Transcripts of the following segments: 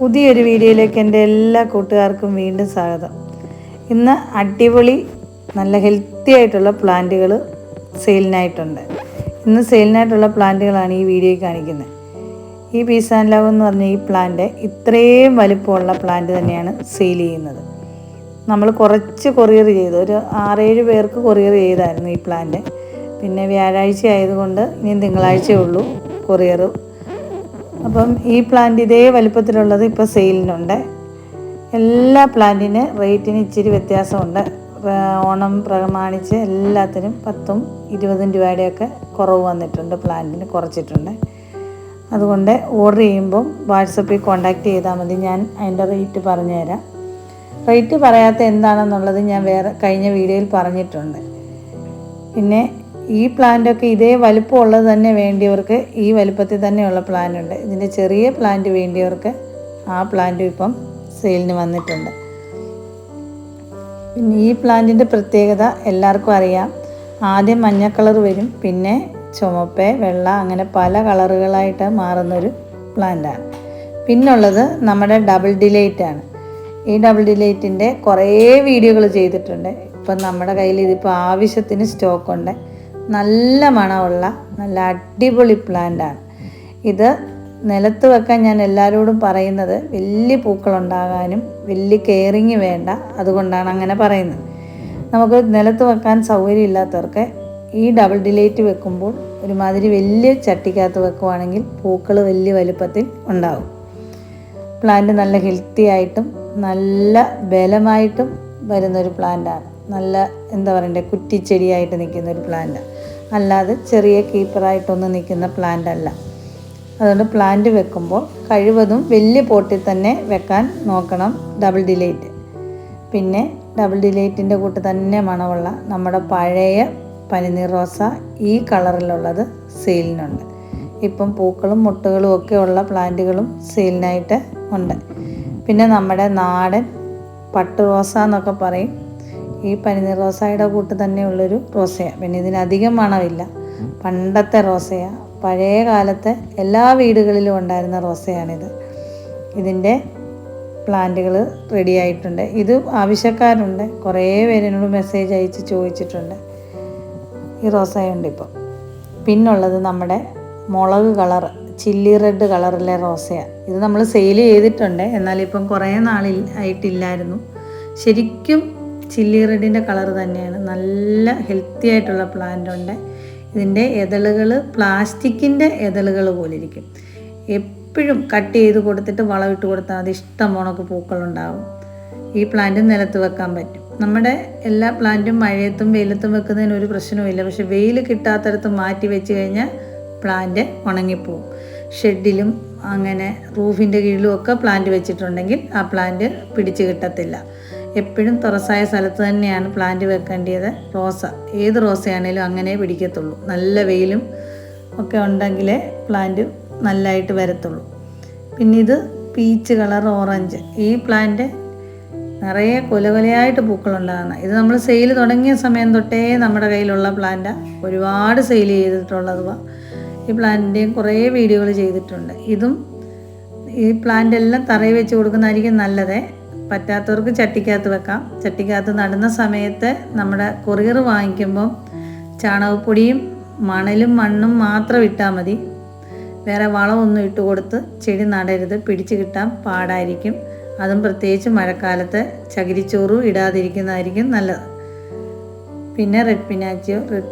പുതിയൊരു വീഡിയോയിലേക്ക് എൻ്റെ എല്ലാ കൂട്ടുകാർക്കും വീണ്ടും സ്വാഗതം. ഇന്ന് അടിപൊളി നല്ല ഹെൽത്തി ആയിട്ടുള്ള പ്ലാന്റുകൾ സെയിലിനായിട്ടുണ്ട്. ഇന്ന് സെയിലിനായിട്ടുള്ള പ്ലാന്റുകളാണ് ഈ വീഡിയോയിൽ കാണിക്കുന്നത്. ഈ പീസ് ആൻഡ് ലവ് എന്ന് പറഞ്ഞ ഈ പ്ലാന്റ് ഇത്രയും വലിപ്പമുള്ള പ്ലാന്റ് തന്നെയാണ് സെയിൽ ചെയ്യുന്നത്. നമ്മൾ കുറച്ച് കൊറിയർ ചെയ്തു, ഒരു 6-7 പേർക്ക് കൊറിയർ ചെയ്തായിരുന്നു ഈ പ്ലാന്റ്. പിന്നെ വ്യാഴാഴ്ച ആയതുകൊണ്ട് ഇനി തിങ്കളാഴ്ചയേ ഉള്ളൂ കൊറിയർ. അപ്പം ഈ പ്ലാന്റ് ഇതേ വലിപ്പത്തിലുള്ളത് ഇപ്പോൾ സെയിലിനുണ്ട്. എല്ലാ പ്ലാന്റിന് റേറ്റിന് ഇച്ചിരി വ്യത്യാസമുണ്ട്. ഓണം പ്രമാണിച്ച് എല്ലാത്തിനും 10-20 രൂപയുടെയൊക്കെ കുറവ് വന്നിട്ടുണ്ട്, പ്ലാന്റിന് കുറച്ചിട്ടുണ്ട്. അതുകൊണ്ട് ഓർഡർ ചെയ്യുമ്പം വാട്സപ്പിൽ കോൺടാക്റ്റ് ചെയ്താൽ മതി. ഞാൻ അതിൻ്റെ റേറ്റ് പറഞ്ഞുതരാം. റേറ്റ് പറയാത്ത എന്താണെന്നുള്ളത് ഞാൻ കഴിഞ്ഞ വീഡിയോയിൽ പറഞ്ഞിട്ടുണ്ട്. പിന്നെ ഈ പ്ലാന്റൊക്കെ ഇതേ വലിപ്പമുള്ളത് തന്നെ വേണ്ടിയവർക്ക് ഈ വലിപ്പത്തിൽ തന്നെയുള്ള പ്ലാന്റുണ്ട്. ഇതിൻ്റെ ചെറിയ പ്ലാന്റ് വേണ്ടിയവർക്ക് ആ പ്ലാന്റും ഇപ്പം സെയിലിന് വന്നിട്ടുണ്ട്. പിന്നെ ഈ പ്ലാന്റിൻ്റെ പ്രത്യേകത എല്ലാവർക്കും അറിയാം. ആദ്യം മഞ്ഞ കളർ വരും, പിന്നെ ചുമപ്പ്, വെള്ള, അങ്ങനെ പല കളറുകളായിട്ട് മാറുന്നൊരു പ്ലാന്റാണ്. പിന്നുള്ളത് നമ്മുടെ ഡബിൾ ഡിലൈറ്റാണ്. ഈ ഡബിൾ ഡിലൈറ്റിൻ്റെ കുറേ വീഡിയോകൾ ചെയ്തിട്ടുണ്ട്. ഇപ്പം നമ്മുടെ കയ്യിൽ ഇതിപ്പോൾ ആവശ്യത്തിന് സ്റ്റോക്കുണ്ട്. നല്ല മണമുള്ള നല്ല അടിപൊളി പ്ലാന്റാണ് ഇത്. നിലത്ത് വെക്കാൻ ഞാൻ എല്ലാവരോടും പറയുന്നത് വലിയ പൂക്കളുണ്ടാകാനും വലിയ കെയറിങ് വേണ്ട, അതുകൊണ്ടാണ് അങ്ങനെ പറയുന്നത്. നമുക്ക് നിലത്ത് വെക്കാൻ സൗകര്യമില്ലാത്തവർക്ക് ഈ ഡബിൾ ഡിലൈറ്റ് വെക്കുമ്പോൾ ഒരുമാതിരി വലിയ ചട്ടിക്കകത്ത് വെക്കുവാണെങ്കിൽ പൂക്കൾ വലിയ വലുപ്പത്തിൽ ഉണ്ടാകും. പ്ലാന്റ് നല്ല ഹെൽത്തി ആയിട്ടും നല്ല ബലമായിട്ടും വരുന്നൊരു പ്ലാന്റാണ്. നല്ല എന്താ പറയണ്ടേ, കുറ്റിച്ചെടിയായിട്ട് നിൽക്കുന്നൊരു പ്ലാന്റ്, അല്ലാതെ ചെറിയ കീപ്പറായിട്ടൊന്നും നിൽക്കുന്ന പ്ലാന്റ് അല്ല. അതുകൊണ്ട് പ്ലാന്റ് വെക്കുമ്പോൾ കഴിവതും വലിയ പോട്ടിൽ തന്നെ വെക്കാൻ നോക്കണം ഡബിൾ ഡിലൈറ്റ്. പിന്നെ ഡബിൾ ഡിലൈറ്റിൻ്റെ കൂട്ട് തന്നെ മണമുള്ള നമ്മുടെ പഴയ പനിനീർ റോസ ഈ കളറിലുള്ളത് സെയിലിനുണ്ട്. ഇപ്പം പൂക്കളും മുട്ടുകളും ഒക്കെ ഉള്ള പ്ലാന്റുകളും സെയിലിനായിട്ട് ഉണ്ട്. പിന്നെ നമ്മുടെ നാടൻ പട്ട് റോസ എന്നൊക്കെ പറയും. ഈ പനിനീർ റോസയുടെ കൂട്ട് തന്നെയുള്ളൊരു റോസയാണ്. പിന്നെ ഇതിനധികം മണമില്ല, പണ്ടത്തെ റോസയാണ്, പഴയ കാലത്തെ എല്ലാ വീടുകളിലും ഉണ്ടായിരുന്ന റോസയാണിത്. ഇതിൻ്റെ പ്ലാന്റുകൾ റെഡി ആയിട്ടുണ്ട്. ഇത് ആവശ്യക്കാരുണ്ട്, കുറേ പേരിനോട് മെസ്സേജ് അയച്ച് ചോദിച്ചിട്ടുണ്ട്. ഈ റോസയുണ്ട് ഇപ്പോൾ. പിന്നുള്ളത് നമ്മുടെ മുളക് കളർ, ചില്ലി റെഡ് കളറിലെ റോസയാണ്. ഇത് നമ്മൾ സെയിൽ ചെയ്തിട്ടുണ്ട്, എന്നാലിപ്പം കുറേ ആയിട്ടില്ലായിരുന്നു. ശരിക്കും ചില്ലി റെഡിൻ്റെ കളർ തന്നെയാണ്. നല്ല ഹെൽത്തി ആയിട്ടുള്ള പ്ലാന്റ് ഉണ്ട്. ഇതിൻ്റെ ഇതളുകൾ പ്ലാസ്റ്റിക്കിൻ്റെ ഇതളുകൾ പോലെ ഇരിക്കും. എപ്പോഴും കട്ട് ചെയ്ത് കൊടുത്തിട്ട് വളമിട്ട് കൊടുത്താൽ അത് ഇഷ്ടം പോണക്ക് പൂക്കളുണ്ടാകും. ഈ പ്ലാന്റ് നിലത്ത് വെക്കാൻ പറ്റും. നമ്മുടെ എല്ലാ പ്ലാന്റും മഴയത്തും വെയിലത്തും വെക്കുന്നതിന് ഒരു പ്രശ്നവുമില്ല. പക്ഷെ വെയിൽ കിട്ടാത്തടത്ത് മാറ്റി വെച്ച് കഴിഞ്ഞാൽ പ്ലാന്റ് ഉണങ്ങിപ്പോവും. ഷെഡിലും അങ്ങനെ റൂഫിൻ്റെ കീഴിലും ഒക്കെ പ്ലാന്റ് വെച്ചിട്ടുണ്ടെങ്കിൽ ആ പ്ലാന്റ് പിടിച്ച് കിട്ടത്തില്ല. എപ്പോഴും തുറസായ സ്ഥലത്ത് തന്നെയാണ് പ്ലാന്റ് വെക്കേണ്ടത്. റോസ, ഏത് റോസയാണേലും അങ്ങനെ പിടിക്കത്തുള്ളൂ. നല്ല വെയിലും ഒക്കെ ഉണ്ടെങ്കിലേ പ്ലാന്റ് നല്ലതായിട്ട് വരത്തുള്ളൂ. പിന്നെ ഇത് പീച്ച് കളർ ഓറഞ്ച്. ഈ പ്ലാന്റ് നിറയെ കൊലകൊലയായിട്ട് പൂക്കളുണ്ടാകുന്ന, ഇത് നമ്മൾ സെയിൽ തുടങ്ങിയ സമയം തൊട്ടേ നമ്മുടെ കയ്യിലുള്ള പ്ലാന്റാണ്. ഒരുപാട് സെയിൽ ചെയ്തിട്ടുള്ളതുവാ. ഈ പ്ലാന്റിൻ്റെയും കുറേ വീഡിയോകൾ ചെയ്തിട്ടുണ്ട്. ഇതും ഈ പ്ലാന്റ് എല്ലാം തറയിൽ വെച്ച് കൊടുക്കുന്നതായിരിക്കും നല്ലത്. പറ്റാത്തവർക്ക് ചട്ടിക്കകത്ത് വെക്കാം. ചട്ടിക്കകത്ത് നടുന്ന സമയത്ത് നമ്മുടെ കൊറിയർ വാങ്ങിക്കുമ്പം ചാണകപ്പൊടിയും മണലും മണ്ണും മാത്രം ഇട്ടാൽ മതി. വേറെ വളമൊന്നും ഇട്ട് കൊടുത്ത് ചെടി നടരുത്, പിടിച്ച് കിട്ടാൻ പാടായിരിക്കും. അതും പ്രത്യേകിച്ച് മഴക്കാലത്ത് ചകിരിച്ചോറും ഇടാതിരിക്കുന്നതായിരിക്കും നല്ലത്. പിന്നെ റെഡ്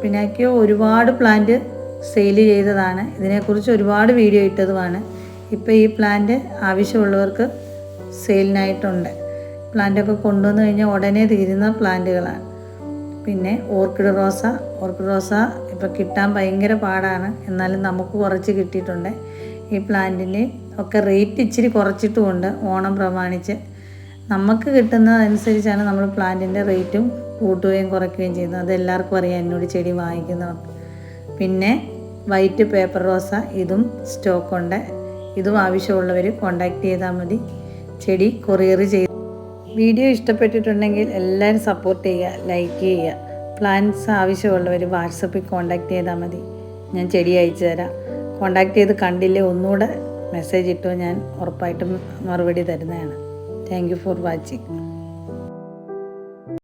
പിനാക്കിയോ ഒരുപാട് പ്ലാന്റ് സെയിൽ ചെയ്തതാണ്. ഇതിനെക്കുറിച്ച് ഒരുപാട് വീഡിയോ ഇട്ടതുമാണ്. ഇപ്പോൾ ഈ പ്ലാന്റ് ആവശ്യമുള്ളവർക്ക് സെയിലിനായിട്ടുണ്ട്. പ്ലാന്റൊക്കെ കൊണ്ടുവന്ന് കഴിഞ്ഞാൽ ഉടനെ തീരുന്ന പ്ലാന്റുകളാണ്. പിന്നെ ഓർക്കിഡ് റോസ ഇപ്പോൾ കിട്ടാൻ ഭയങ്കര പാടാണ്, എന്നാലും നമുക്ക് കുറച്ച് കിട്ടിയിട്ടുണ്ട്. ഈ പ്ലാന്റിന് ഒക്കെ റേറ്റ് ഇച്ചിരി കുറച്ചിട്ടുമുണ്ട് ഓണം പ്രമാണിച്ച്. നമുക്ക് കിട്ടുന്നതനുസരിച്ചാണ് നമ്മൾ പ്ലാന്റിൻ്റെ റേറ്റും കൂട്ടുകയും കുറയ്ക്കുകയും ചെയ്യുന്നത്. അതെല്ലാവർക്കും അറിയാം, എന്നോട് ചെടി വാങ്ങിക്കുന്നവർക്ക്. പിന്നെ വൈറ്റ് പേപ്പർ റോസ, ഇതും സ്റ്റോക്കുണ്ട്. ഇതും ആവശ്യമുള്ളവർ കോൺടാക്റ്റ് ചെയ്താൽ മതി. ചെടി കൊറിയർ ചെയ്ത്. വീഡിയോ ഇഷ്ടപ്പെട്ടിട്ടുണ്ടെങ്കിൽ എല്ലാവരും സപ്പോർട്ട് ചെയ്യുക, ലൈക്ക് ചെയ്യുക. പ്ലാന്റ്സ് ആവശ്യമുള്ളവർ വാട്സപ്പിൽ കോൺടാക്റ്റ് ചെയ്താൽ മതി, ഞാൻ ചെടി അയച്ചു തരാം. കോൺടാക്റ്റ് ചെയ്ത് കണ്ടില്ലേ ഒന്നുകൂടെ മെസ്സേജ് ഇട്ടോ ഞാൻ ഉറപ്പായിട്ടും മറുപടി തരുന്നതാണ്. Thank you for watching.